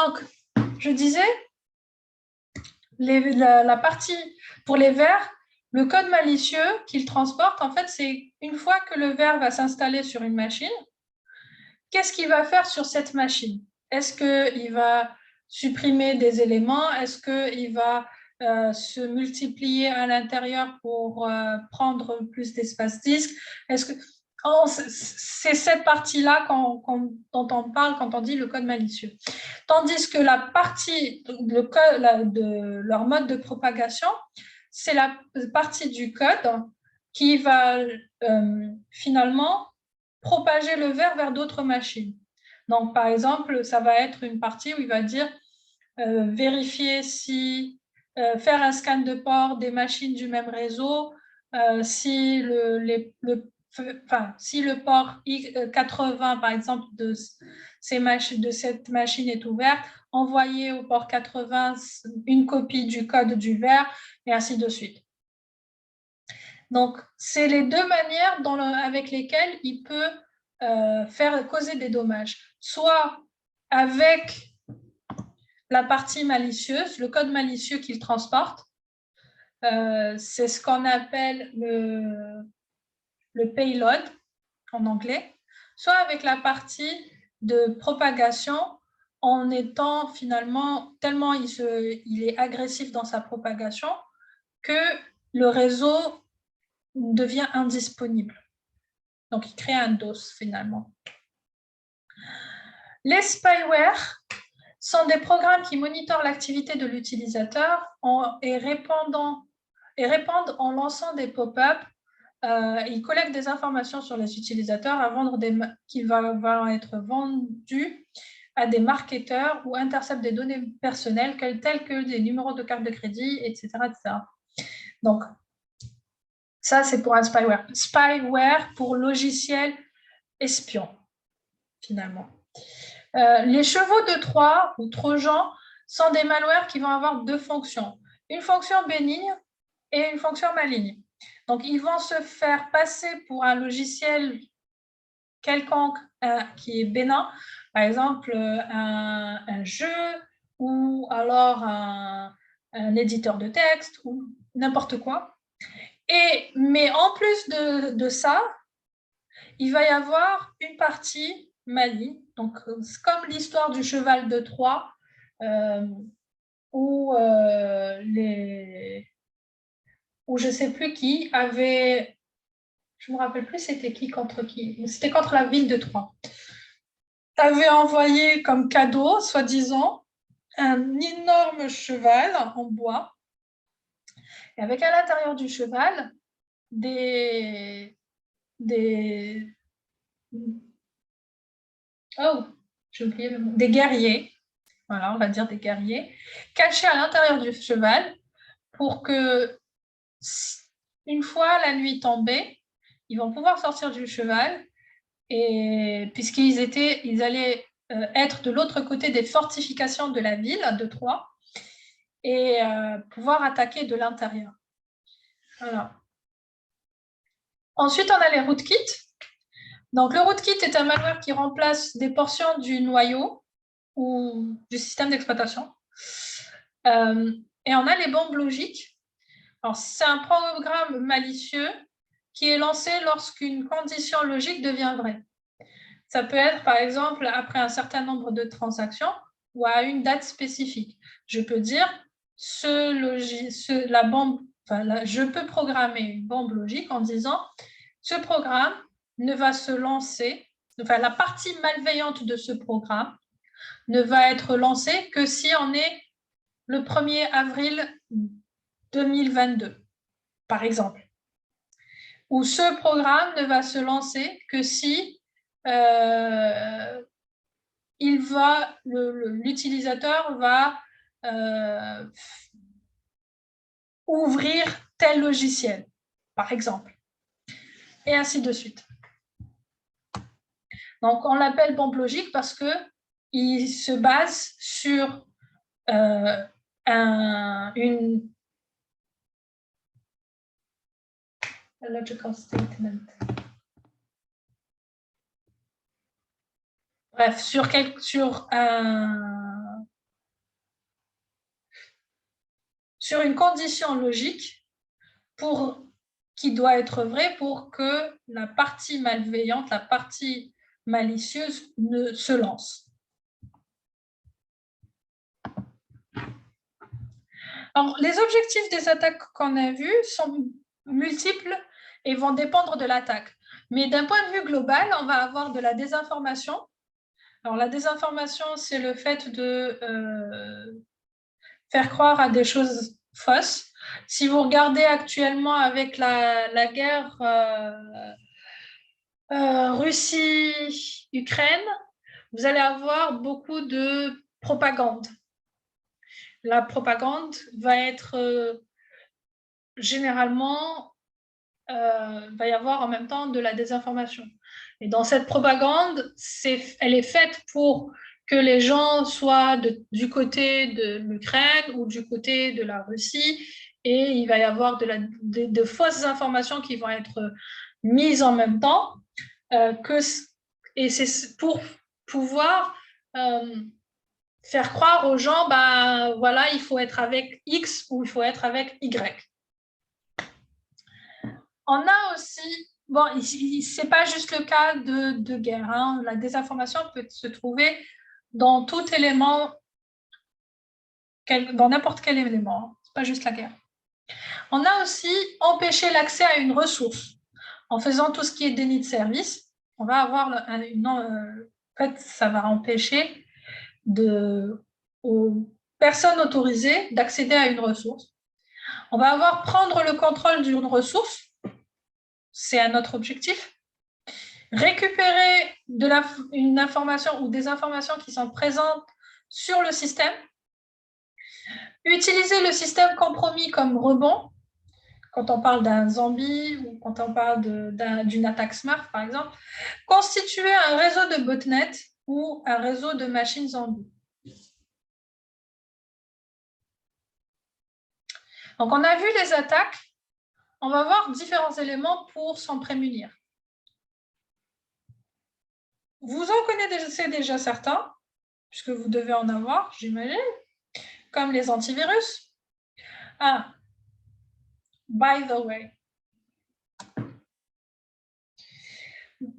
Donc, je disais, la partie pour les vers, le code malicieux qu'il transporte, en fait, c'est une fois que le vers va s'installer sur une machine, qu'est-ce qu'il va faire sur cette machine? Est-ce qu'il va supprimer des éléments? Est-ce qu'il va se multiplier à l'intérieur pour prendre plus d'espace disque? C'est cette partie-là dont on parle quand on dit le code malicieux. Tandis que la partie de leur mode de propagation, c'est la partie du code qui va finalement propager le vers vers d'autres machines. Donc, par exemple, ça va être une partie où il va dire vérifier si, faire un scan de port des machines du même réseau, si si le port 80, par exemple, de cette machine est ouverte, envoyer au port 80 une copie du code du vers, et ainsi de suite. Donc, c'est les deux manières avec lesquelles il peut faire causer des dommages. Soit avec la partie malicieuse, le code malicieux qu'il transporte, c'est ce qu'on appelle le payload en anglais, soit avec la partie de propagation en étant finalement tellement il est agressif dans sa propagation que le réseau devient indisponible. Donc, il crée un DOS finalement. Les spyware sont des programmes qui monitorent l'activité de l'utilisateur et répondent en lançant des pop-up. Ils collectent des informations sur les utilisateurs qui vont être vendus à des marketeurs ou interceptent des données personnelles telles que des numéros de carte de crédit, etc. etc. Donc, ça, c'est pour un spyware. Spyware pour logiciel espion, finalement. Les chevaux de Troie ou Trojans sont des malwares qui vont avoir deux fonctions. Une fonction bénigne et une fonction maligne. Donc, ils vont se faire passer pour un logiciel quelconque qui est bénin, par exemple un jeu ou alors un éditeur de texte ou n'importe quoi. Mais en plus de ça, il va y avoir une partie maligne, donc comme l'histoire du cheval de Troie, où je ne sais plus qui avait, je ne me rappelle plus c'était qui contre qui, c'était contre la ville de Troie, avait envoyé comme cadeau, soi-disant, un énorme cheval en bois, et avec à l'intérieur du cheval des guerriers, voilà, on va dire des guerriers, cachés à l'intérieur du cheval pour que, une fois la nuit tombée, ils vont pouvoir sortir du cheval et puisqu'ils allaient être de l'autre côté des fortifications de la ville de Troie et pouvoir attaquer de l'intérieur. Voilà. Ensuite, on a les rootkits. Donc, le rootkit est un malware qui remplace des portions du noyau ou du système d'exploitation. Et on a les bombes logiques. C'est un programme malicieux qui est lancé lorsqu'une condition logique devient vraie. Ça peut être, par exemple, après un certain nombre de transactions ou à une date spécifique. Je peux dire, je peux programmer une bombe logique en disant, ce programme ne va se lancer, la partie malveillante de ce programme ne va être lancée que si on est le 1er avril 2022, par exemple. Ou ce programme ne va se lancer que si l'utilisateur va ouvrir tel logiciel, par exemple. Et ainsi de suite. Donc, on l'appelle bombe logique parce qu'il se base sur une logical statement. Bref, sur un sur une condition logique qui doit être vraie pour que la partie malveillante, la partie malicieuse ne se lance. Alors, les objectifs des attaques qu'on a vus sont multiples et vont dépendre de l'attaque. Mais d'un point de vue global, on va avoir de la désinformation. Alors, la désinformation, c'est le fait de faire croire à des choses fausses. Si vous regardez actuellement avec la guerre Russie-Ukraine, vous allez avoir beaucoup de propagande. La propagande va être généralement, va y avoir en même temps de la désinformation. Et dans cette propagande, elle est faite pour que les gens soient du côté de l'Ukraine ou du côté de la Russie, et il va y avoir de fausses informations qui vont être mises en même temps, et c'est pour pouvoir faire croire aux gens, ben voilà, il faut être avec X ou il faut être avec Y. On a aussi, bon, c'est pas juste le cas de guerre, hein. La désinformation peut se trouver dans tout élément, dans n'importe quel élément, hein. C'est pas juste la guerre. On a aussi empêché l'accès à une ressource. En faisant tout ce qui est déni de service, on va avoir en fait, ça va empêcher aux personnes autorisées d'accéder à une ressource. On va avoir prendre le contrôle d'une ressource, c'est un autre objectif. Récupérer une information ou des informations qui sont présentes sur le système. Utiliser le système compromis comme rebond, quand on parle d'un zombie ou quand on parle d'une attaque smart, par exemple. Constituer un réseau de botnets ou un réseau de machines zombies. Donc, on a vu les attaques. On va voir différents éléments pour s'en prémunir. Vous en connaissez déjà certains, puisque vous devez en avoir, j'imagine, comme les antivirus. Ah, by the way,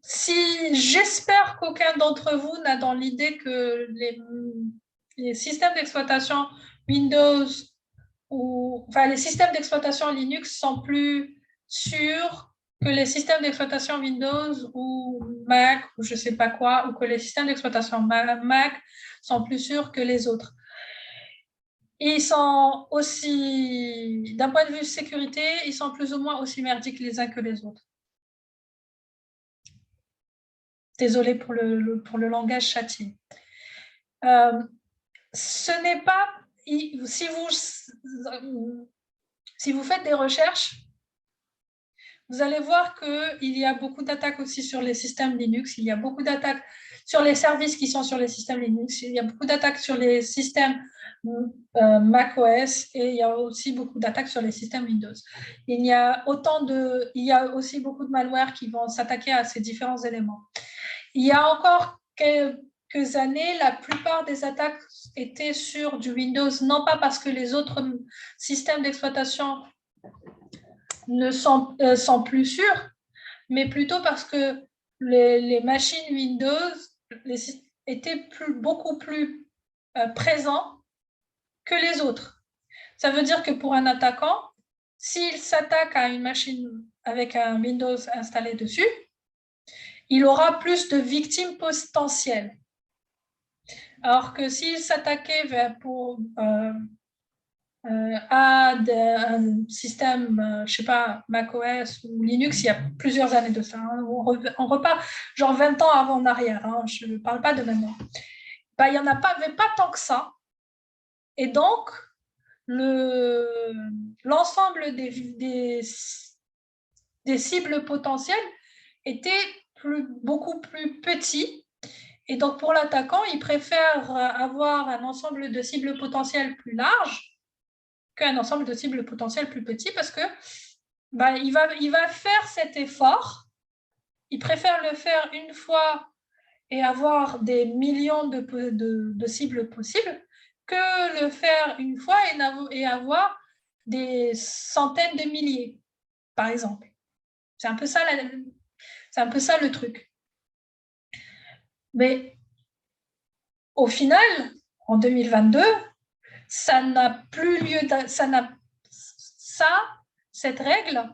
si j'espère qu'aucun d'entre vous n'a dans l'idée que les systèmes d'exploitation Windows les systèmes d'exploitation Linux sont plus sûrs que les systèmes d'exploitation Windows ou Mac ou je ne sais pas quoi, ou que les systèmes d'exploitation Mac sont plus sûrs que les autres. Ils sont aussi, d'un point de vue sécurité, ils sont plus ou moins aussi merdiques les uns que les autres. Désolée pour le langage châtié. Ce n'est pas... Si vous faites des recherches, vous allez voir qu'il y a beaucoup d'attaques aussi sur les systèmes Linux, il y a beaucoup d'attaques sur les services qui sont sur les systèmes Linux, il y a beaucoup d'attaques sur les systèmes macOS et il y a aussi beaucoup d'attaques sur les systèmes Windows. Il y a aussi beaucoup de malware qui vont s'attaquer à ces différents éléments. Il y a encore quelques années, la plupart des attaques étaient sur du Windows, non pas parce que les autres systèmes d'exploitation ne sont plus sûrs, mais plutôt parce que les machines Windows étaient beaucoup plus présents que les autres. Ça veut dire que pour un attaquant, s'il s'attaque à une machine avec un Windows installé dessus, il aura plus de victimes potentielles. Alors que s'il s'attaquait à un système, je ne sais pas, macOS ou Linux, il y a plusieurs années de ça, hein, on repart genre 20 ans avant en arrière, hein, je ne parle pas de maintenant. Il n'y en avait pas tant que ça. Et donc, l'ensemble des cibles potentielles était beaucoup plus petit. Et donc, pour l'attaquant, il préfère avoir un ensemble de cibles potentielles plus large qu'un ensemble de cibles potentielles plus petit parce que il va faire cet effort. Il préfère le faire une fois et avoir des millions de cibles possibles que le faire une fois et avoir des centaines de milliers, par exemple. C'est un peu ça, le truc. Mais au final, en 2022, ça n'a plus lieu, cette règle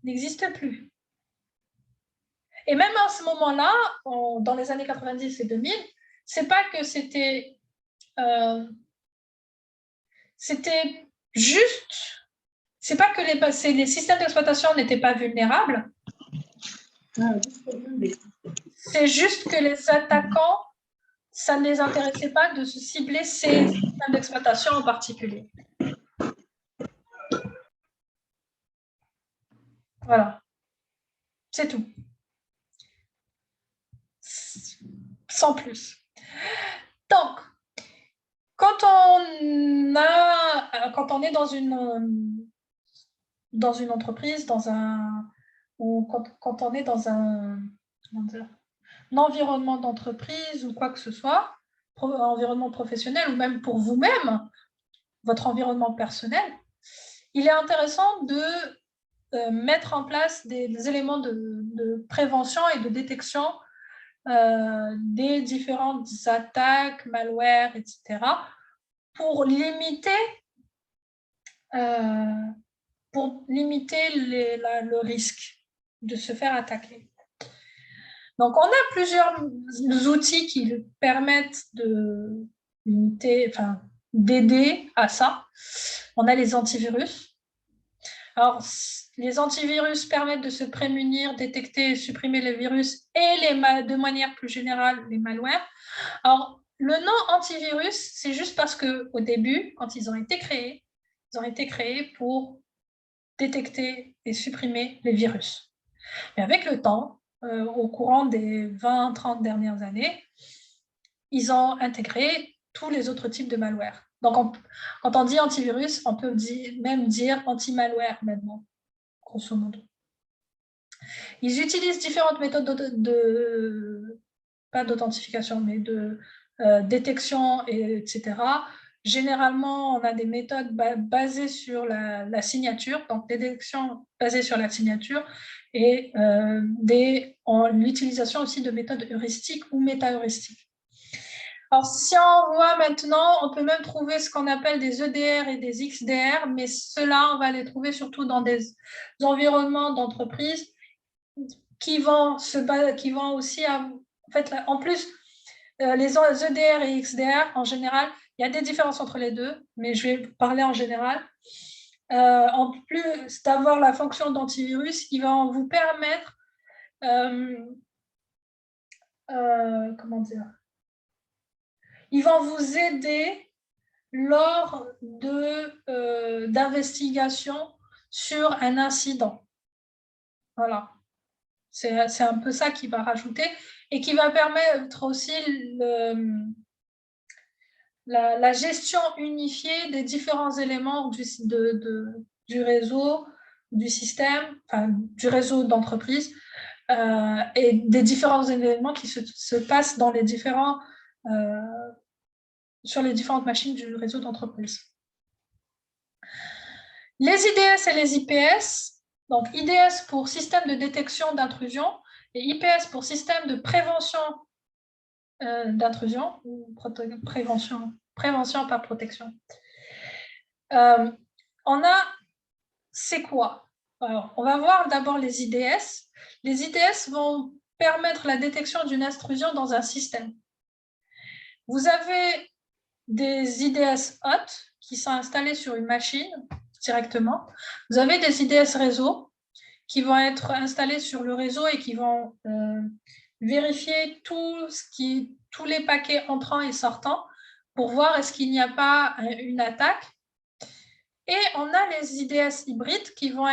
n'existe plus. Et même à ce moment-là, dans les années 90 et 2000, c'est pas que c'était juste, c'est pas que les systèmes d'exploitation n'étaient pas vulnérables, c'est juste que les attaquants, ça ne les intéressait pas de se cibler ces systèmes d'exploitation en particulier. Voilà, c'est tout. Sans plus. Donc, quand on est dans une entreprise, ou quand on est dans un environnement d'entreprise ou quoi que ce soit, environnement professionnel ou même pour vous-même, votre environnement personnel, il est intéressant de mettre en place des éléments de prévention et de détection des différentes attaques, malware, etc., pour limiter le risque de se faire attaquer. Donc, on a plusieurs outils qui permettent de limiter, d'aider à ça. On a les antivirus. Alors, les antivirus permettent de se prémunir, détecter et supprimer les virus et de manière plus générale, les malwares. Alors, le nom antivirus, c'est juste parce qu'au début, quand ils ont été créés pour détecter et supprimer les virus. Mais avec le temps, au courant des 20-30 dernières années, ils ont intégré tous les autres types de malware. Donc, quand on dit antivirus, on peut même dire anti-malware maintenant, grosso modo. Ils utilisent différentes méthodes pas d'authentification, mais de détection, etc. Généralement, on a des méthodes basées sur la signature, donc détection basée sur la signature, et l'utilisation aussi de méthodes heuristiques ou méta-heuristiques. Alors, si on voit maintenant, on peut même trouver ce qu'on appelle des EDR et des XDR, mais ceux-là, on va les trouver surtout dans des environnements d'entreprise qui vont aussi, en fait, en plus, les EDR et XDR, en général, il y a des différences entre les deux, mais je vais parler en général. En plus d'avoir la fonction d'antivirus, il va vous permettre, comment dire, ils vont vous aider lors d'investigations sur un incident. Voilà. C'est un peu ça qui va rajouter et qui va permettre aussi la gestion unifiée des différents éléments du réseau, du système, du réseau d'entreprise et des différents éléments qui se passent dans sur les différentes machines du réseau d'entreprise. Les IDS et les IPS, donc IDS pour système de détection d'intrusion et IPS pour système de prévention d'intrusion, ou prévention par protection. C'est quoi? Alors, on va voir d'abord les IDS. Les IDS vont permettre la détection d'une intrusion dans un système. Vous avez des IDS hot qui sont installés sur une machine directement. Vous avez des IDS réseau qui vont être installés sur le réseau et qui vont vérifier tous les paquets entrants et sortants pour voir est-ce qu'il n'y a pas une attaque. Et on a les IDS hybrides qui vont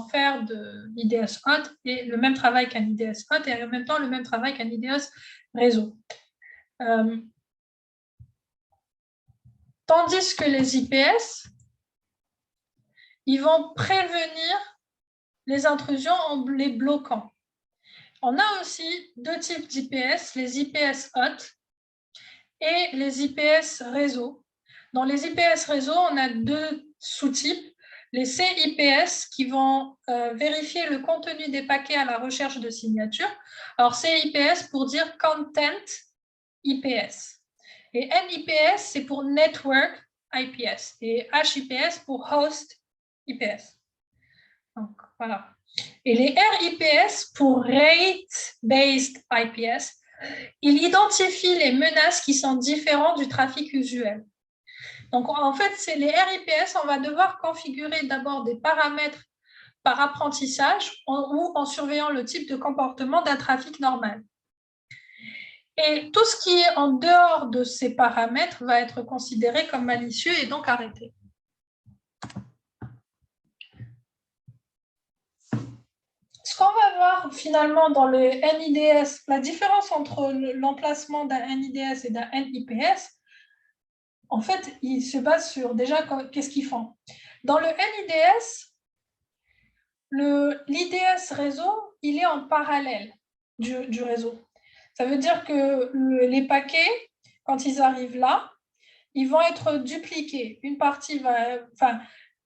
faire de l'IDS hot et le même travail qu'un IDS hot et en même temps le même travail qu'un IDS réseau. Tandis que les IPS, ils vont prévenir les intrusions en les bloquant. On a aussi deux types d'IPS, les IPS hot et les IPS réseau. Dans les IPS réseau, on a deux sous-types, les CIPS qui vont vérifier le contenu des paquets à la recherche de signatures. Alors, CIPS pour dire Content IPS. Et NIPS, c'est pour Network IPS. Et HIPS pour Host IPS. Donc, voilà. Et les RIPS pour Rate-Based IPS, il identifie les menaces qui sont différentes du trafic usuel. Donc, en fait, c'est les RIPS, on va devoir configurer d'abord des paramètres par apprentissage ou en surveillant le type de comportement d'un trafic normal. Et tout ce qui est en dehors de ces paramètres va être considéré comme malicieux et donc arrêté. Ce qu'on va voir finalement dans le NIDS, la différence entre l'emplacement d'un NIDS et d'un NIPS, en fait, il se base sur déjà qu'est-ce qu'ils font. Dans le NIDS, l'IDS réseau, il est en parallèle du réseau. Ça veut dire que les paquets, quand ils arrivent là, ils vont être dupliqués. Une partie va, enfin,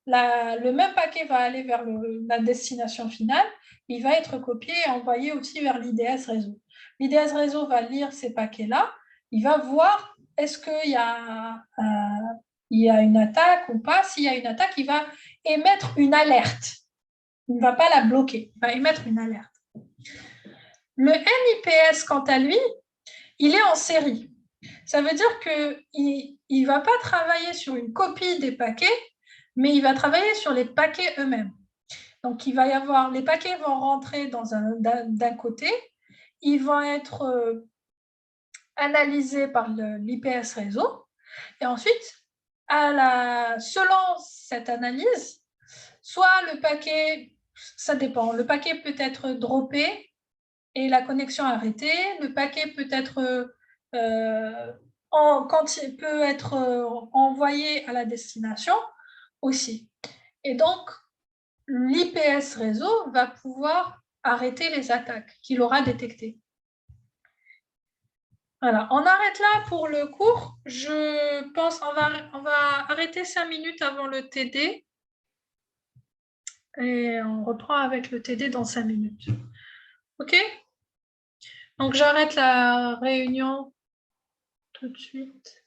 le même paquet va aller vers la destination finale, il va être copié et envoyé aussi vers l'IDS réseau. L'IDS réseau va lire ces paquets-là, il va voir est-ce qu'il y a une attaque ou pas. S'il y a une attaque, il va émettre une alerte. Il ne va pas la bloquer, il va émettre une alerte. Le NIPS, quant à lui, il est en série. Ça veut dire qu'il ne va pas travailler sur une copie des paquets, mais il va travailler sur les paquets eux-mêmes. Donc, il va y avoir, les paquets vont rentrer d'un côté, ils vont être analysés par l'IPS réseau, et ensuite, selon cette analyse, soit le paquet, ça dépend, le paquet peut être droppé et la connexion arrêtée, le paquet peut être quand il peut être envoyé à la destination aussi. Et donc, l'IPS réseau va pouvoir arrêter les attaques qu'il aura détectées. Voilà, on arrête là pour le cours. Je pense qu'on va arrêter 5 minutes avant le TD et on reprend avec le TD dans 5 minutes. OK? Donc, j'arrête la réunion tout de suite.